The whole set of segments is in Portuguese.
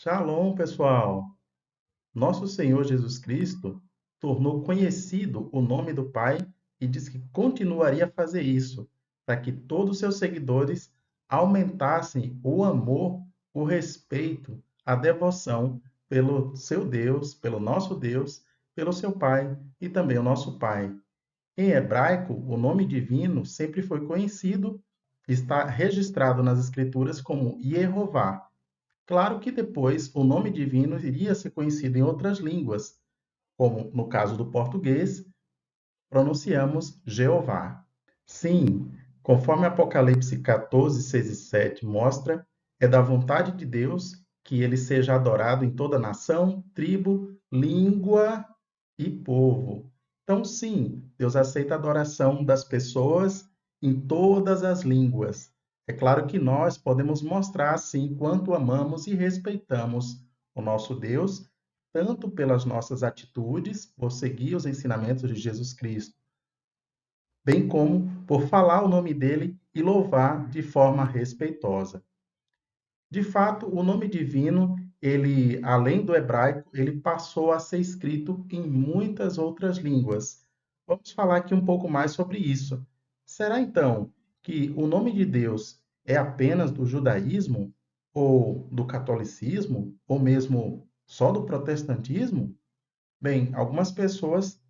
Shalom, pessoal! Nosso Senhor Jesus Cristo tornou conhecido o nome do Pai e diz que continuaria a fazer isso, para que todos os seus seguidores aumentassem o amor, o respeito, a devoção pelo seu Deus, pelo nosso Deus, pelo seu Pai e também o nosso Pai. Em hebraico, o nome divino sempre foi conhecido, está registrado nas Escrituras como Yehová. Claro que depois o nome divino iria ser conhecido em outras línguas, como no caso do português, pronunciamos Jeová. Sim, conforme Apocalipse 14, 6 e 7 mostra, é da vontade de Deus que ele seja adorado em toda nação, tribo, língua e povo. Então, sim, Deus aceita a adoração das pessoas em todas as línguas. É claro que nós podemos mostrar, sim, quanto amamos e respeitamos o nosso Deus, tanto pelas nossas atitudes, por seguir os ensinamentos de Jesus Cristo, bem como por falar o nome dele e louvar de forma respeitosa. De fato, o nome divino, ele, além do hebraico, ele passou a ser escrito em muitas outras línguas. Vamos falar aqui um pouco mais sobre isso. Será então que o nome de Deus é apenas do judaísmo ou do catolicismo ou mesmo só do protestantismo? Bem, algumas pessoas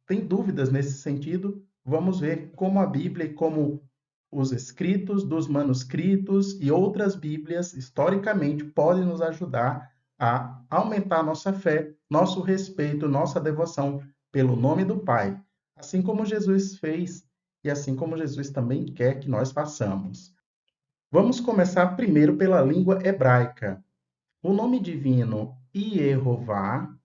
têm dúvidas nesse sentido. Vamos ver como a Bíblia e como os escritos dos manuscritos e outras Bíblias, historicamente, podem nos ajudar a aumentar nossa fé, nosso respeito, nossa devoção pelo nome do Pai, assim como Jesus fez e assim como Jesus também quer que nós façamos. Vamos começar primeiro pela língua hebraica. O nome divino Jeová,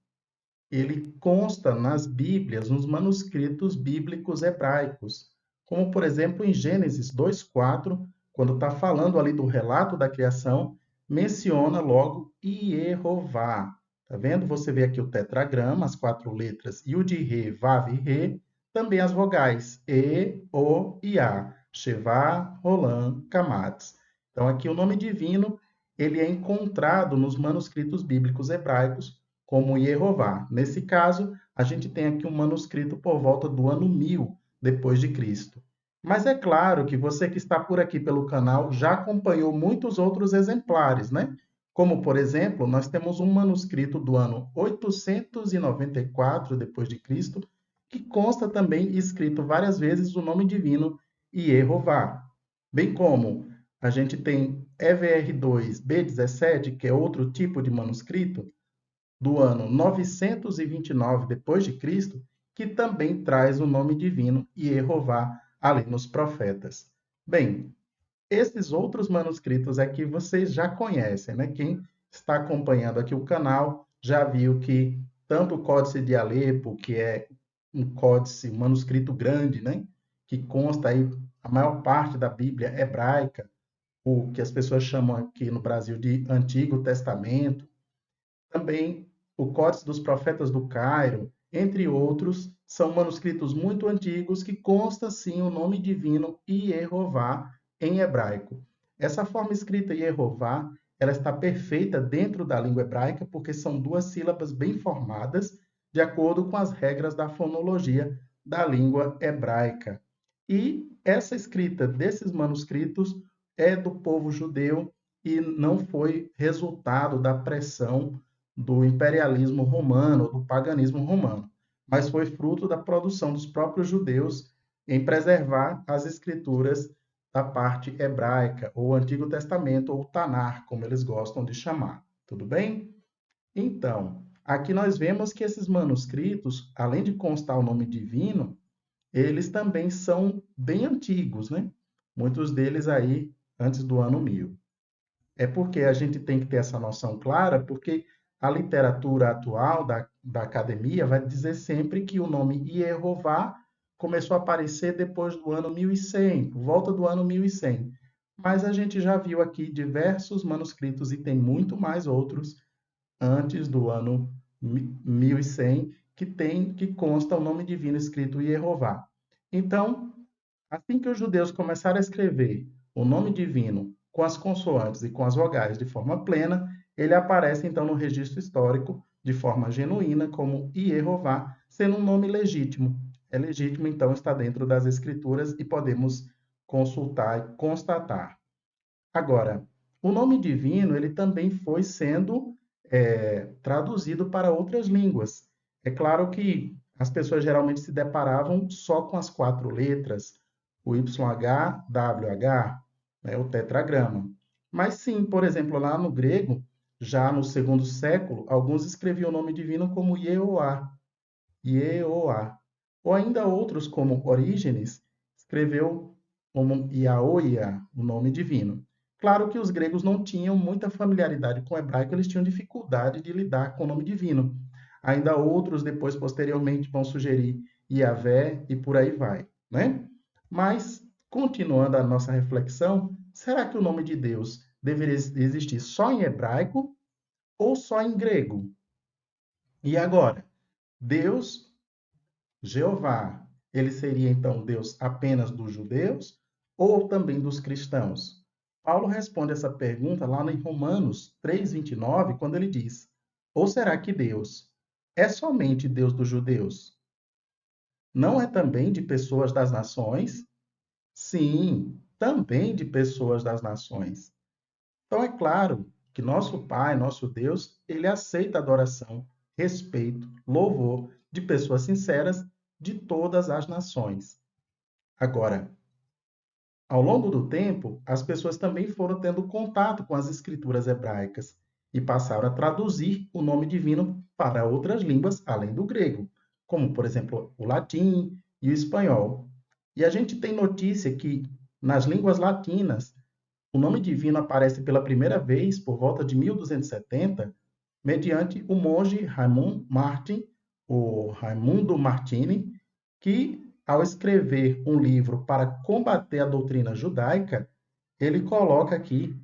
ele consta nas Bíblias, nos manuscritos bíblicos hebraicos, como por exemplo em Gênesis 2:4, quando está falando ali do relato da criação, menciona logo Jeová. Tá vendo? Você vê aqui o tetragrama, as quatro letras Yud, Re, Vav e Re, também as vogais E, O e A, Shevá, Rolam, Kamatz. Então aqui o nome divino, ele é encontrado nos manuscritos bíblicos hebraicos como Jeová. Nesse caso, a gente tem aqui um manuscrito por volta do ano 1000 depois de Cristo. Mas é claro que você que está por aqui pelo canal já acompanhou muitos outros exemplares, né? Como, por exemplo, nós temos um manuscrito do ano 894 depois de Cristo, que consta também escrito várias vezes o nome divino Jeová. Bem como a gente tem EVR2 B17, que é outro tipo de manuscrito, do ano 929 depois de Cristo, que também traz o nome divino Jeová ali nos profetas. Bem, esses outros manuscritos aqui vocês já conhecem, né? Quem está acompanhando aqui o canal já viu que tanto o Códice de Alepo, que é um códice, um manuscrito grande, né? Que consta aí a maior parte da Bíblia hebraica, o que as pessoas chamam aqui no Brasil de Antigo Testamento, também o Códice dos Profetas do Cairo, entre outros, são manuscritos muito antigos que consta sim o nome divino Jeová em hebraico. Essa forma escrita Jeová, ela está perfeita dentro da língua hebraica porque são duas sílabas bem formadas de acordo com as regras da fonologia da língua hebraica. E essa escrita desses manuscritos é do povo judeu e não foi resultado da pressão do imperialismo romano, do paganismo romano, mas foi fruto da produção dos próprios judeus em preservar as escrituras da parte hebraica, ou Antigo Testamento, ou Tanar, como eles gostam de chamar. Tudo bem? Então, aqui nós vemos que esses manuscritos, além de constar o nome divino, eles também são bem antigos, né? Muitos deles aí antes do ano 1000. É porque a gente tem que ter essa noção clara, porque a literatura atual da academia vai dizer sempre que o nome Jeová começou a aparecer depois do ano 1100, por volta do ano 1100. Mas a gente já viu aqui diversos manuscritos e tem muito mais outros antes do ano 1100 que consta o nome divino escrito Jeová. Então, assim que os judeus começaram a escrever o nome divino com as consoantes e com as vogais de forma plena, ele aparece então no registro histórico de forma genuína como Iehová, sendo um nome legítimo. É legítimo, então, está dentro das Escrituras e podemos consultar e constatar. Agora, o nome divino ele também foi sendo traduzido para outras línguas. É claro que as pessoas geralmente se deparavam só com as 4 letras, o YHWH, né, o tetragrama. Mas sim, por exemplo, lá no grego, já no segundo século, alguns escreviam o nome divino como Yehoá, Yehoá. Ou ainda outros, como Orígenes, escreveu como Yaoia, o nome divino. Claro que os gregos não tinham muita familiaridade com o hebraico, eles tinham dificuldade de lidar com o nome divino. Ainda outros, depois, posteriormente, vão sugerir Yahvé e por aí vai, né? Mas, continuando a nossa reflexão, será que o nome de Deus deveria existir só em hebraico ou só em grego? E agora, Deus Jeová, ele seria então Deus apenas dos judeus ou também dos cristãos? Paulo responde essa pergunta lá em Romanos 3:29, quando ele diz: Ou será que Deus é somente Deus dos judeus? Não é também de pessoas das nações? Sim, também de pessoas das nações. Então é claro que nosso Pai, nosso Deus, ele aceita adoração, respeito, louvor de pessoas sinceras de todas as nações. Agora, ao longo do tempo, as pessoas também foram tendo contato com as escrituras hebraicas e passaram a traduzir o nome divino para outras línguas além do grego, como, por exemplo, o latim e o espanhol. E a gente tem notícia que nas línguas latinas o nome divino aparece pela primeira vez por volta de 1270, mediante o monge Raymond Martin, o Raimundo Martini, que, ao escrever um livro para combater a doutrina judaica, ele coloca aqui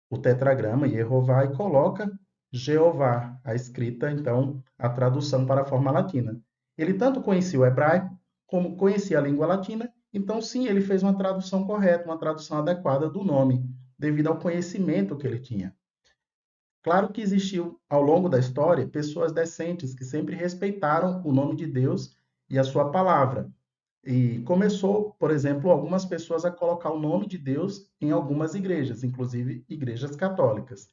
o tetragrama Yehová e coloca Jeová, a escrita, então, a tradução para a forma latina. Ele tanto conhecia o hebraico como conhecia a língua latina, então, sim, ele fez uma tradução correta, uma tradução adequada do nome, devido ao conhecimento que ele tinha. Claro que existiu, ao longo da história, pessoas decentes que sempre respeitaram o nome de Deus e a sua palavra. E começou, por exemplo, algumas pessoas a colocar o nome de Deus em algumas igrejas, inclusive igrejas católicas.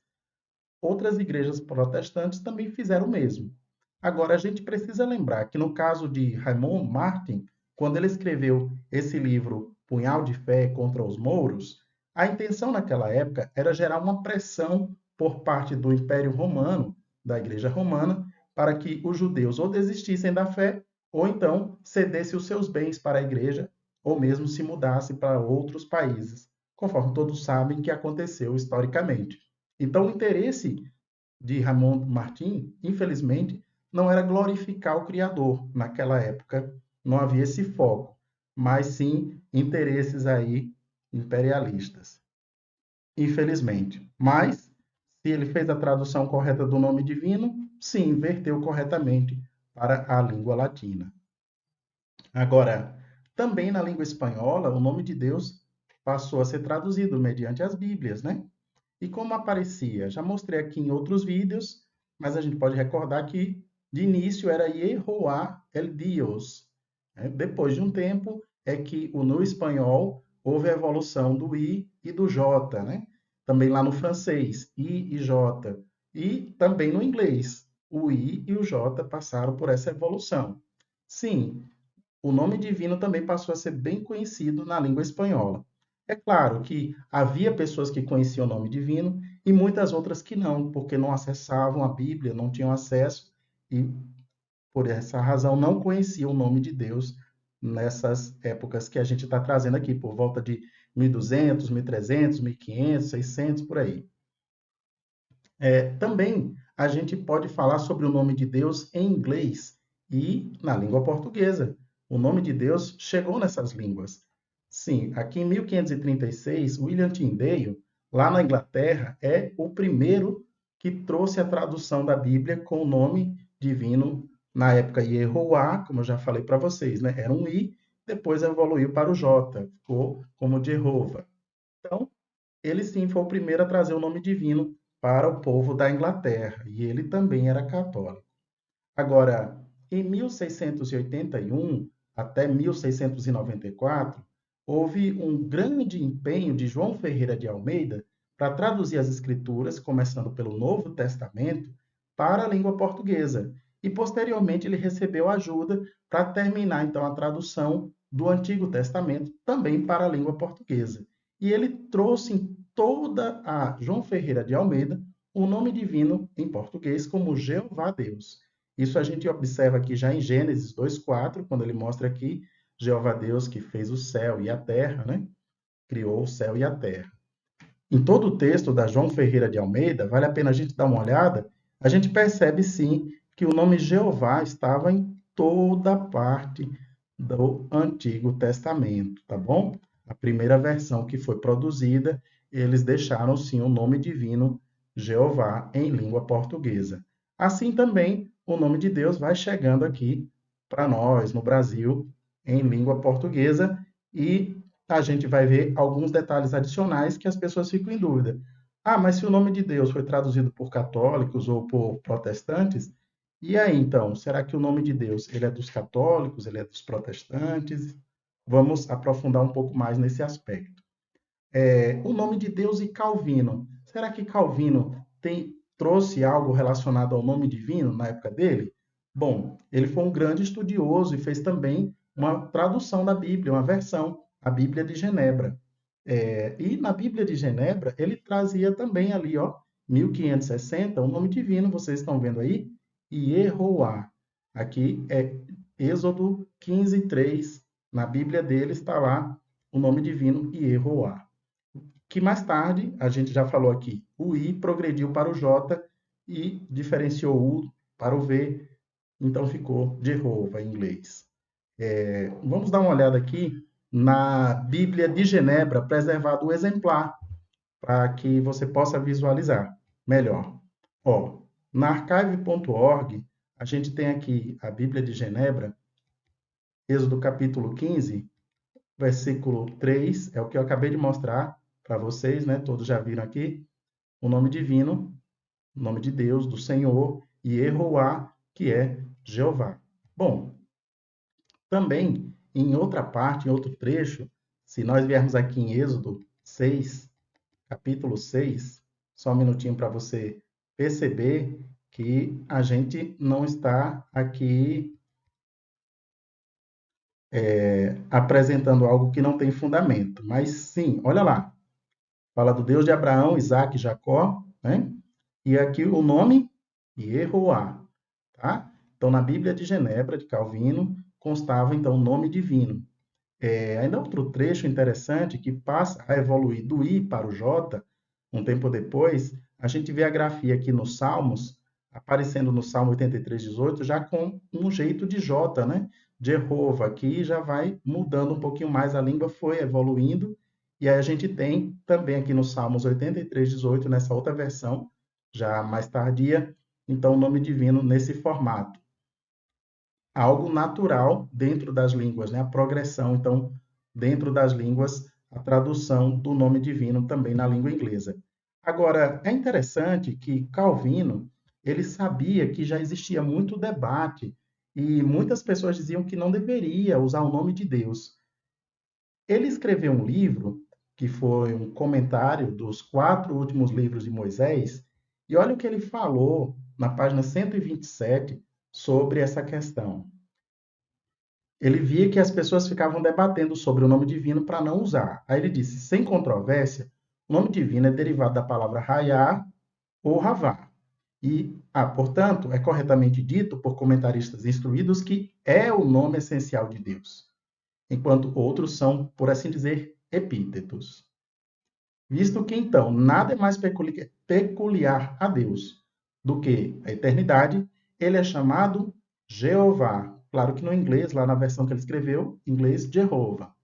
Outras igrejas protestantes também fizeram o mesmo. Agora, a gente precisa lembrar que no caso de Raymond Martin, quando ele escreveu esse livro Punhal de Fé contra os Mouros, a intenção naquela época era gerar uma pressão por parte do Império Romano, da Igreja Romana, para que os judeus ou desistissem da fé ou então cedessem os seus bens para a igreja ou mesmo se mudassem para outros países, conforme todos sabem que aconteceu historicamente. Então, o interesse de Ramon Martin, infelizmente, não era glorificar o Criador. Naquela época, não havia esse foco, mas sim interesses aí imperialistas. Infelizmente. Mas, se ele fez a tradução correta do nome divino, sim, inverteu corretamente para a língua latina. Agora, também na língua espanhola, o nome de Deus passou a ser traduzido mediante as Bíblias, né? E como aparecia? Já mostrei aqui em outros vídeos, mas a gente pode recordar que de início era Yehoá el Dios. Né? Depois de um tempo é que no espanhol houve a evolução do I e do J, né? Também lá no francês, I e J. E também no inglês, o I e o J passaram por essa evolução. Sim, o nome divino também passou a ser bem conhecido na língua espanhola. É claro que havia pessoas que conheciam o nome divino e muitas outras que não, porque não acessavam a Bíblia, não tinham acesso e, por essa razão, não conheciam o nome de Deus nessas épocas que a gente está trazendo aqui, por volta de 1200, 1300, 1500, 600, por aí. Também a gente pode falar sobre o nome de Deus em inglês e na língua portuguesa. O nome de Deus chegou nessas línguas. Sim, aqui em 1536, William Tyndale, lá na Inglaterra, é o primeiro que trouxe a tradução da Bíblia com o nome divino, na época Yehová, como eu já falei para vocês, né? Era um I, depois evoluiu para o J, ficou como Jeová. Então, ele sim foi o primeiro a trazer o nome divino para o povo da Inglaterra, e ele também era católico. Agora, em 1681 até 1694, houve um grande empenho de João Ferreira de Almeida para traduzir as Escrituras, começando pelo Novo Testamento, para a língua portuguesa. E, posteriormente, ele recebeu ajuda para terminar, então, a tradução do Antigo Testamento também para a língua portuguesa. E ele trouxe em toda a João Ferreira de Almeida o nome divino em português como Jeová Deus. Isso a gente observa aqui já em Gênesis 2:4, quando ele mostra aqui Jeová Deus que fez o céu e a terra, né? Criou o céu e a terra. Em todo o texto da João Ferreira de Almeida, vale a pena a gente dar uma olhada, a gente percebe sim que o nome Jeová estava em toda parte do Antigo Testamento, tá bom? A primeira versão que foi produzida, eles deixaram sim o nome divino Jeová em língua portuguesa. Assim também, o nome de Deus vai chegando aqui para nós, no Brasil, em língua portuguesa, e a gente vai ver alguns detalhes adicionais que as pessoas ficam em dúvida. Ah, mas se o nome de Deus foi traduzido por católicos ou por protestantes, e aí então, será que o nome de Deus ele é dos católicos, ele é dos protestantes? Vamos aprofundar um pouco mais nesse aspecto. O nome de Deus e Calvino. Será que Calvino trouxe algo relacionado ao nome divino na época dele? Bom, ele foi um grande estudioso e fez também uma tradução da Bíblia, uma versão, a Bíblia de Genebra. E na Bíblia de Genebra, ele trazia também ali, ó, 1560, o nome divino, vocês estão vendo aí? Iehoá. Aqui é Êxodo 15:3. Na Bíblia dele está lá o nome divino Iehoá. Que mais tarde, a gente já falou aqui, o I progrediu para o J e diferenciou o U para o V, então ficou Jehovah em inglês. Vamos dar uma olhada aqui na Bíblia de Genebra, preservado o exemplar, para que você possa visualizar melhor. Ó, na archive.org, a gente tem aqui a Bíblia de Genebra, Êxodo capítulo 15, versículo 3, é o que eu acabei de mostrar para vocês, né? Todos já viram aqui. O nome divino, o nome de Deus, do Senhor, e Yehoá, que é Jeová. Bom, também, em outra parte, em outro trecho, se nós viermos aqui em Êxodo 6, capítulo 6, só um minutinho para você perceber que a gente não está aqui apresentando algo que não tem fundamento. Mas sim, olha lá, fala do Deus de Abraão, Isaac e Jacó, né? E aqui o nome, Yehoá, tá? Então, na Bíblia de Genebra, de Calvino, constava, então, o nome divino. Ainda outro trecho interessante que passa a evoluir do I para o J, um tempo depois, a gente vê a grafia aqui nos Salmos, aparecendo no Salmo 83:18, já com um jeito de J, né? Jeová, aqui já vai mudando um pouquinho mais, a língua foi evoluindo, e aí a gente tem também aqui no Salmos 83:18, nessa outra versão, já mais tardia, então o nome divino nesse formato algo natural dentro das línguas, né? A progressão, então, dentro das línguas, a tradução do nome divino também na língua inglesa. Agora, é interessante que Calvino, ele sabia que já existia muito debate e muitas pessoas diziam que não deveria usar o nome de Deus. Ele escreveu um livro que foi um comentário dos 4 últimos livros de Moisés, e olha o que ele falou na página 127 sobre essa questão. Ele via que as pessoas ficavam debatendo sobre o nome divino para não usar. Aí ele disse, sem controvérsia, o nome divino é derivado da palavra Hayá ou Havá. E, portanto, é corretamente dito por comentaristas instruídos que é o nome essencial de Deus, enquanto outros são, por assim dizer, epítetos. Visto que, então, nada é mais peculiar a Deus do que a eternidade, ele é chamado Jeová. Claro que no inglês, lá na versão que ele escreveu, em inglês, Jehovah.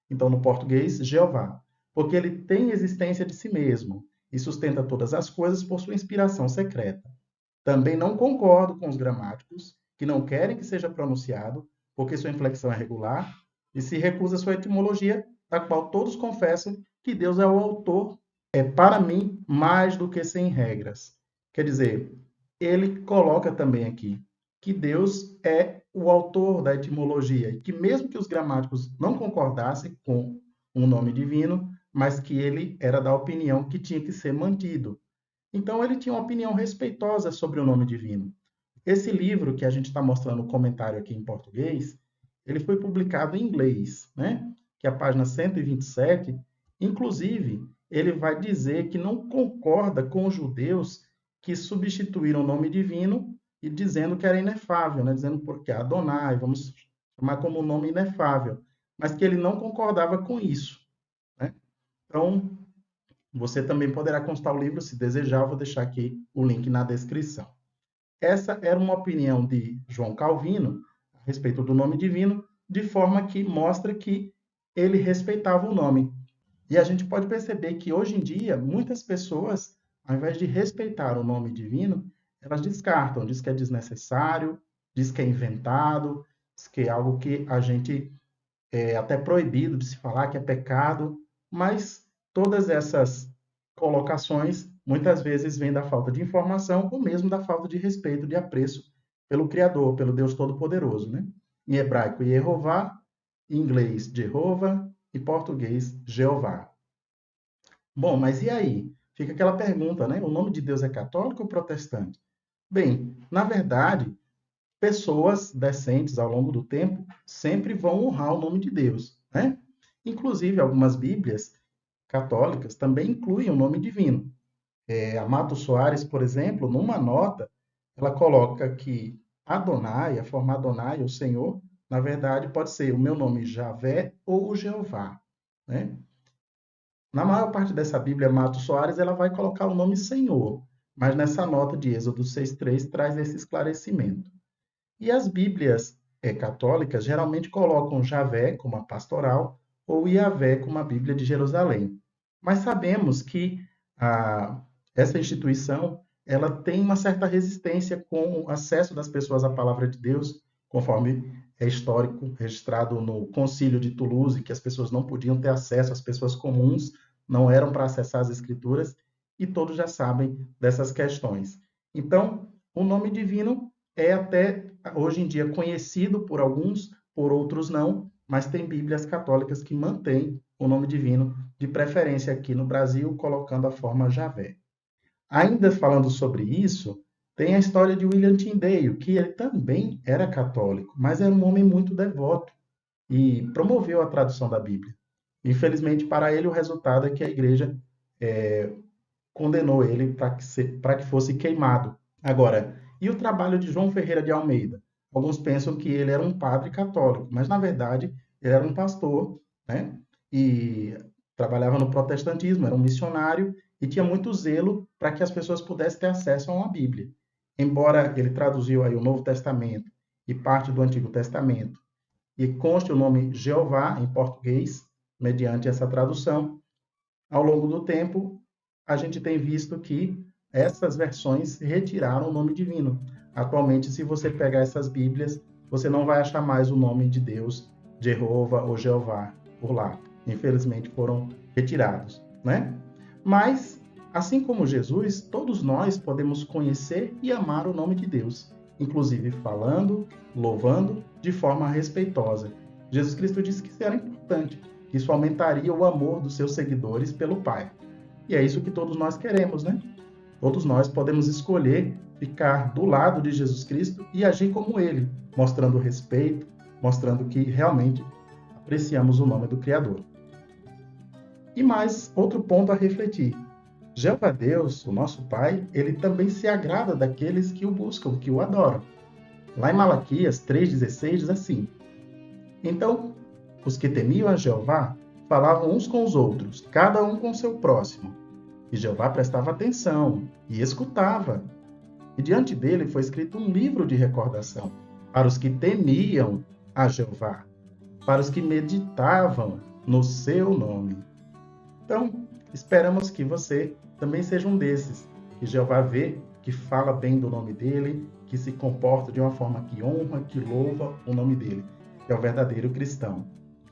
Então, no português, Jeová. Porque ele tem existência de si mesmo e sustenta todas as coisas por sua inspiração secreta. Também não concordo com os gramáticos que não querem que seja pronunciado porque sua inflexão é regular e se recusa sua etimologia, da qual todos confessam que Deus é o autor é para mim mais do que 100 regras. Quer dizer, ele coloca também aqui que Deus é o autor da etimologia e que mesmo que os gramáticos não concordassem com um nome divino, mas que ele era da opinião que tinha que ser mantido. Então ele tinha uma opinião respeitosa sobre o nome divino. Esse livro que a gente está mostrando o comentário aqui em português, ele foi publicado em inglês, né? Que é a página 127. Inclusive, ele vai dizer que não concorda com os judeus que substituíram o nome divino e dizendo que era inefável, né? Dizendo porque Adonai, vamos chamar como um nome inefável, mas que ele não concordava com isso, né? Então, você também poderá consultar o livro se desejar, eu vou deixar aqui o link na descrição. Essa era uma opinião de João Calvino a respeito do nome divino, de forma que mostra que ele respeitava o nome. E a gente pode perceber que hoje em dia muitas pessoas, ao invés de respeitar o nome divino, elas descartam, diz que é desnecessário, diz que é inventado, diz que é algo que a gente é até proibido de se falar, que é pecado, mas todas essas colocações muitas vezes vêm da falta de informação ou mesmo da falta de respeito, de apreço pelo Criador, pelo Deus Todo-Poderoso, né? Em hebraico, Yehová, em inglês, Jehovah, em português, Jeová. Bom, mas e aí? Fica aquela pergunta, né? O nome de Deus é católico ou protestante? Bem, na verdade, pessoas decentes ao longo do tempo sempre vão honrar o nome de Deus, né? Inclusive, algumas Bíblias católicas também incluem o nome divino. A Mato Soares, por exemplo, numa nota, ela coloca que Adonai, a forma Adonai, o Senhor, na verdade pode ser o meu nome Javé ou o Jeová, né? Na maior parte dessa Bíblia, Mato Soares, ela vai colocar o nome Senhor, mas nessa nota de Êxodo 6,3 traz esse esclarecimento. E as Bíblias católicas geralmente colocam Javé como a pastoral ou Iavé como a Bíblia de Jerusalém. Mas sabemos que a, essa instituição ela tem uma certa resistência com o acesso das pessoas à palavra de Deus, conforme é histórico, registrado no Concílio de Toulouse, que as pessoas não podiam ter acesso, as pessoas comuns não eram para acessar as Escrituras, e todos já sabem dessas questões. Então, o nome divino é até hoje em dia conhecido por alguns, por outros não, mas tem Bíblias católicas que mantêm o nome divino, de preferência aqui no Brasil, colocando a forma Javé. Ainda falando sobre isso, tem a história de William Tyndale, que ele também era católico, mas era um homem muito devoto e promoveu a tradução da Bíblia. Infelizmente, para ele, o resultado é que a igreja condenou ele para que fosse queimado. Agora, e o trabalho de João Ferreira de Almeida? Alguns pensam que ele era um padre católico, mas na verdade ele era um pastor, né? E trabalhava no protestantismo, era um missionário e tinha muito zelo para que as pessoas pudessem ter acesso a uma Bíblia. Embora ele traduziu aí o Novo Testamento e parte do Antigo Testamento, e conste o nome Jeová em português, mediante essa tradução, ao longo do tempo a gente tem visto que essas versões retiraram o nome divino. Atualmente, se você pegar essas Bíblias, você não vai achar mais o nome de Deus, Jeová ou Jeová, por lá. Infelizmente, foram retirados, né? Mas, assim como Jesus, todos nós podemos conhecer e amar o nome de Deus, inclusive falando, louvando de forma respeitosa. Jesus Cristo disse que isso era importante, que isso aumentaria o amor dos seus seguidores pelo Pai. E é isso que todos nós queremos, né? Todos nós podemos escolher ficar do lado de Jesus Cristo e agir como ele, mostrando respeito, mostrando que realmente apreciamos o nome do Criador. E mais outro ponto a refletir. Jeová Deus, o nosso Pai, ele também se agrada daqueles que o buscam, que o adoram. Lá em Malaquias 3,16 diz assim: Então, os que temiam a Jeová falavam uns com os outros, cada um com seu próximo. E Jeová prestava atenção e escutava. E diante dele foi escrito um livro de recordação para os que temiam a Jeová, para os que meditavam no seu nome. Então, esperamos que você também seja um desses, que Jeová vê, que fala bem do nome dele, que se comporta de uma forma que honra, que louva o nome dele, que é o verdadeiro cristão.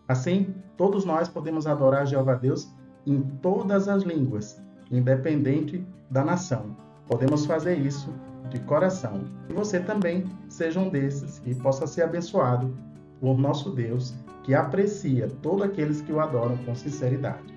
Assim, todos nós podemos adorar Jeová Deus em todas as línguas, independente da nação. Podemos fazer isso de coração. E você também seja um desses e possa ser abençoado por nosso Deus, que aprecia todos aqueles que o adoram com sinceridade.